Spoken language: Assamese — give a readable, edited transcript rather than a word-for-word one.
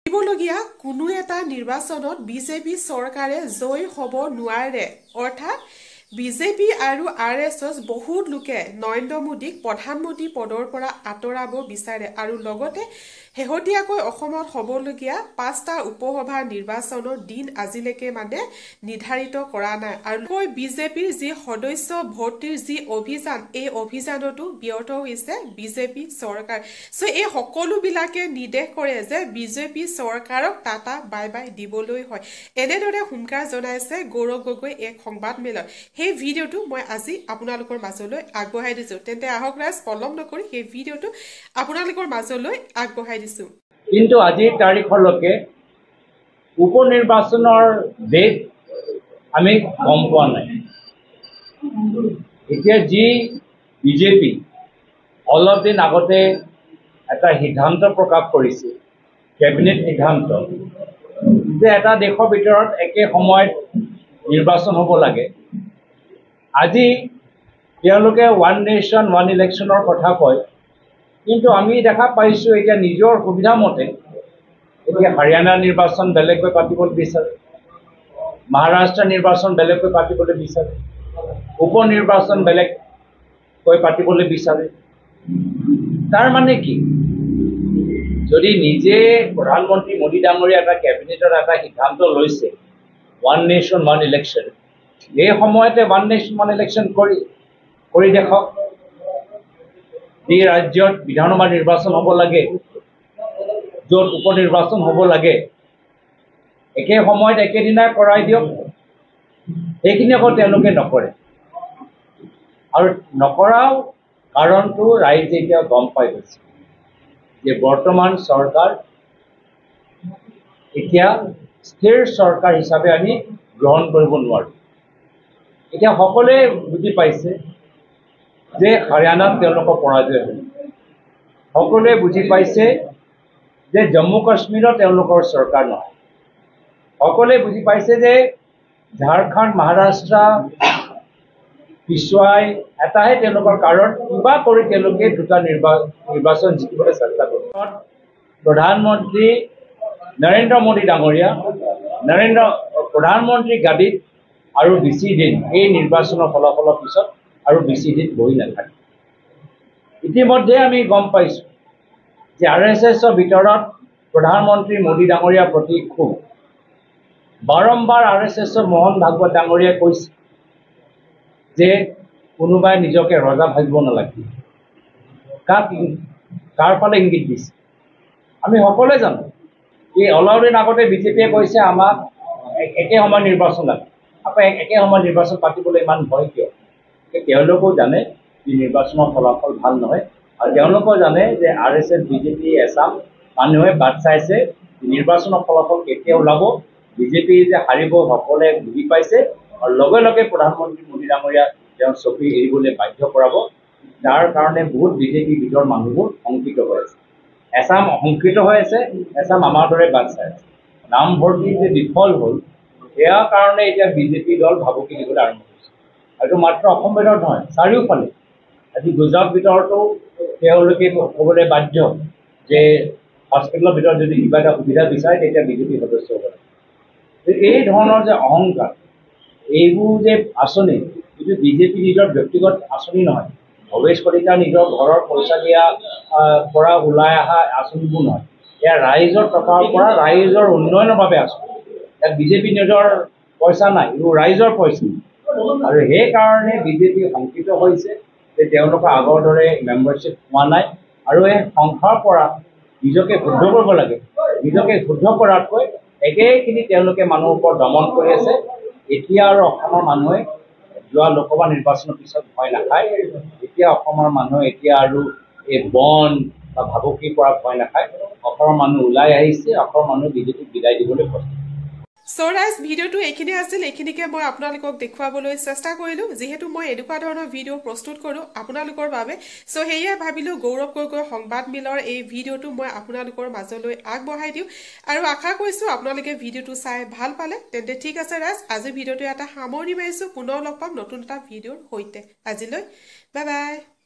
দিবলগীয়া কোনো এটা নিৰ্বাচনত বিজেপি চৰকাৰে জয় হ'ব নোৱাৰে অৰ্থাৎ বিজেপি আৰু আৰএছএছ বহুত লোকে নৰেন্দ্ৰ মোদীক প্ৰধানমন্ত্ৰী পদৰ পৰা আঁতৰাব বিচাৰে আৰু লগতে শেহতীয়াকৈ অসমত হ'বলগীয়া 5টা উপসভা নিৰ্বাচনৰ দিন আজিলৈকে নিৰ্ধাৰিত কৰা নাই আৰু বিজেপিৰ যি সদস্য ভৰ্তিৰ যি অভিযান এই অভিযানতো ব্যৰ্থ হৈছে বিজেপি চৰকাৰ সো এই সকলোবিলাকে নিৰ্দেশ কৰে যে বিজেপি চৰকাৰক টাটা বাই বাই দিবলৈ হয় এনেদৰে হুংকাৰ জনাইছে গৌৰৱ গগৈ এক সংবাদ মেলত সেই ভিডিওটো মই আজি আপোনালোকৰ মাজলৈ আগবঢ়াই দিছো তেন্তে আহক ৰাজ পলম নকৰি সেই ভিডিওটো আপোনালোকৰ মাজলৈ আগবঢ়াই দিছো কিন্তু আজিৰ তাৰিখলৈকে উপনিৰ্বাচনৰ ডেট আমি গম পোৱা নাই এতিয়া যি বিজেপি অলপ দিন আগতে এটা সিদ্ধান্ত প্ৰকাশ কৰিছে কেবিনেট সিদ্ধান্ত যে এটা দেশৰ ভিতৰত একে সময়ত নিৰ্বাচন হ'ব লাগে আজি তেওঁলোকে ওৱান নেশ্যন ওৱান ইলেকশ্যনৰ কথা কয় কিন্তু আমি দেখা পাইছোঁ এতিয়া নিজৰ সুবিধা মতে এতিয়া হাৰিয়ানা নিৰ্বাচন বেলেগকৈ পাতিবলৈ বিচাৰে মহাৰাষ্ট্ৰ নিৰ্বাচন বেলেগকৈ পাতিবলৈ বিচাৰে উপনিৰ্বাচন বেলেগকৈ পাতিবলৈ বিচাৰে তাৰ মানে কি যদি নিজে প্ৰধানমন্ত্ৰী মোদী ডাঙৰীয়া এটা কেবিনেটৰ এটা সিদ্ধান্ত লৈছে ওৱান নেশ্যন ওৱান ইলেকশ্যন এই সময়তে ওৱান নেশ্যন ওৱান ইলেকশ্যন কৰি দেখক যি ৰাজ্যত বিধানসভা নিৰ্বাচন হ'ব লাগে য'ত উপনিৰ্বাচন হ'ব লাগে একে সময়ত একেদিনাই কৰাই দিয়ক সেইখিনি আকৌ তেওঁলোকে নকৰে আৰু নকৰাও কাৰণটো ৰাইজে এতিয়া গম পাই গৈছে যে বৰ্তমান চৰকাৰ এতিয়া স্থিৰ চৰকাৰ হিচাপে আমি গ্ৰহণ কৰিব নোৱাৰোঁ এতিয়া সকলোৱে বুজি পাইছে যে হাৰিয়ানাত তেওঁলোকৰ পৰাজয় হ'ল সকলোৱে বুজি পাইছে যে জম্মু কাশ্মীৰত তেওঁলোকৰ চৰকাৰ নহয় সকলোৱে বুজি পাইছে যে ঝাৰখণ্ড মহাৰাষ্ট্ৰ পিছুৱাই এটাহে তেওঁলোকৰ কাৰণ কিবা কৰি তেওঁলোকে দুটা নিৰ্বাচন জিকিবলৈ চেষ্টা কৰে প্ৰধানমন্ত্ৰী নৰেন্দ্ৰ মোদী ডাঙৰীয়া প্ৰধানমন্ত্ৰী গাদীত আৰু বেছি দিন এই নিৰ্বাচনৰ ফলাফলৰ পিছত আৰু বেছি দিন বহি নাথাকে ইতিমধ্যে আমি গম পাইছোঁ যে আৰএছএছৰ ভিতৰত প্ৰধানমন্ত্ৰী মোদী ডাঙৰীয়াৰ প্ৰতি ক্ষোভ বাৰম্বাৰ আৰএছএছৰ মোহন ভাগৱত ডাঙৰীয়াই কৈছে যে কোনোবাই নিজকে ৰজা ভাবিব নালাগে কাৰ ফালে ইংগিত দিছে আমি সকলোৱে জানো এই অলপ দিন আগতে বিজেপিয়ে কৈছে আমাক একে সময় নিৰ্বাচন লাগে আকৌ একে সময় নিৰ্বাচন পাতিবলৈ ইমান ভয় কিয় তেওঁলোকেও জানে যে নিৰ্বাচনৰ ফলাফল ভাল নহয় আৰু তেওঁলোকেও জানে যে আৰএছএছ বিজেপি এছাম মানুহে বাট চাইছে নিৰ্বাচনৰ ফলাফল কেতিয়া ওলাব বিজেপি যে হাৰিব সকলোৱে বুজি পাইছে আৰু লগে লগে প্ৰধানমন্ত্ৰী মোদী ডাঙৰীয়া তেওঁৰ চকী এৰিবলৈ বাধ্য কৰাব যাৰ কাৰণে বহুত বিজেপি ভিতৰৰ মানুহবোৰ শংকিত হৈ আছে এছাম শংকিত হৈ আছে এছাম আমাৰ দৰে বাট চাই আছে নামভৰ্তি যে বিফল হ'ল ইয়াৰ কাৰণে এতিয়া বিজেপি দল ভাবুকি দিবলৈ আৰম্ভ কৰিছে আৰু মাত্ৰ অসম ভিতৰত নহয় চাৰিওফালে আজি গুজৰাট ভিতৰতো তেওঁলোকে ক'বলৈ বাধ্য যে হস্পিটেলৰ ভিতৰত যদি কিবা এটা সুবিধা বিচাৰে তেতিয়া বিজেপি সদস্য হ'ব লাগে এই ধৰণৰ যে অহংকাৰ এইবোৰ যে আঁচনি কিন্তু বিজেপি নিজৰ ব্যক্তিগত আঁচনি নহয় ভৱেশ কলিতা নিজৰ ঘৰৰ পইচা দিয়া পৰা ওলাই অহা আঁচনিবোৰ নহয় এয়া ৰাইজৰ টকাৰ পৰা ৰাইজৰ উন্নয়নৰ বাবে আঁচনি ইয়াত বিজেপি নিজৰ পইচা নাই এইবোৰ ৰাইজৰ পইচা আৰু সেইকাৰণে বিজেপি শংকিত হৈছে যে তেওঁলোকৰ আগৰ দৰে মেম্বাৰশ্বিপ হোৱা নাই আৰু এই সংসাৰ পৰা নিজকে শুদ্ধ কৰিব লাগে নিজকে শুদ্ধ কৰাতকৈ একেখিনি তেওঁলোকে মানুহৰ ওপৰত দমন কৰি আছে এতিয়া আৰু অসমৰ মানুহে যোৱা লোকসভা নিৰ্বাচনৰ পিছত ভয় নাখায় এতিয়া অসমৰ মানুহে এতিয়া আৰু এই বন বা ভাবুকিৰ পৰা ভয় নাখায় অসমৰ মানুহ ওলাই আহিছে অসমৰ মানুহ বিজেপিক বিদায় দিবলৈ প্ৰস্তুত সো ৰাইজ ভিডিওটো এইখিনি আছিল এইখিনিকে মই আপোনালোকক দেখুৱাবলৈ চেষ্টা কৰিলোঁ যিহেতু মই এনেকুৱা ধৰণৰ ভিডিঅ' প্ৰস্তুত কৰোঁ আপোনালোকৰ বাবে সো সেয়ে ভাবিলোঁ গৌৰৱ গগৈ সংবাদ মেলৰ এই ভিডিঅ'টো মই আপোনালোকৰ মাজলৈ আগবঢ়াই দিওঁ আৰু আশা কৰিছোঁ আপোনালোকে ভিডিঅ'টো চাই ভাল পালে তেন্তে ঠিক আছে ৰাইজ আজি ভিডিঅ'টো এটা সামৰণি মাৰিছোঁ পুনৰ লগ পাম নতুন এটা ভিডিঅ'ৰ সৈতে আজিলৈ বাই বাই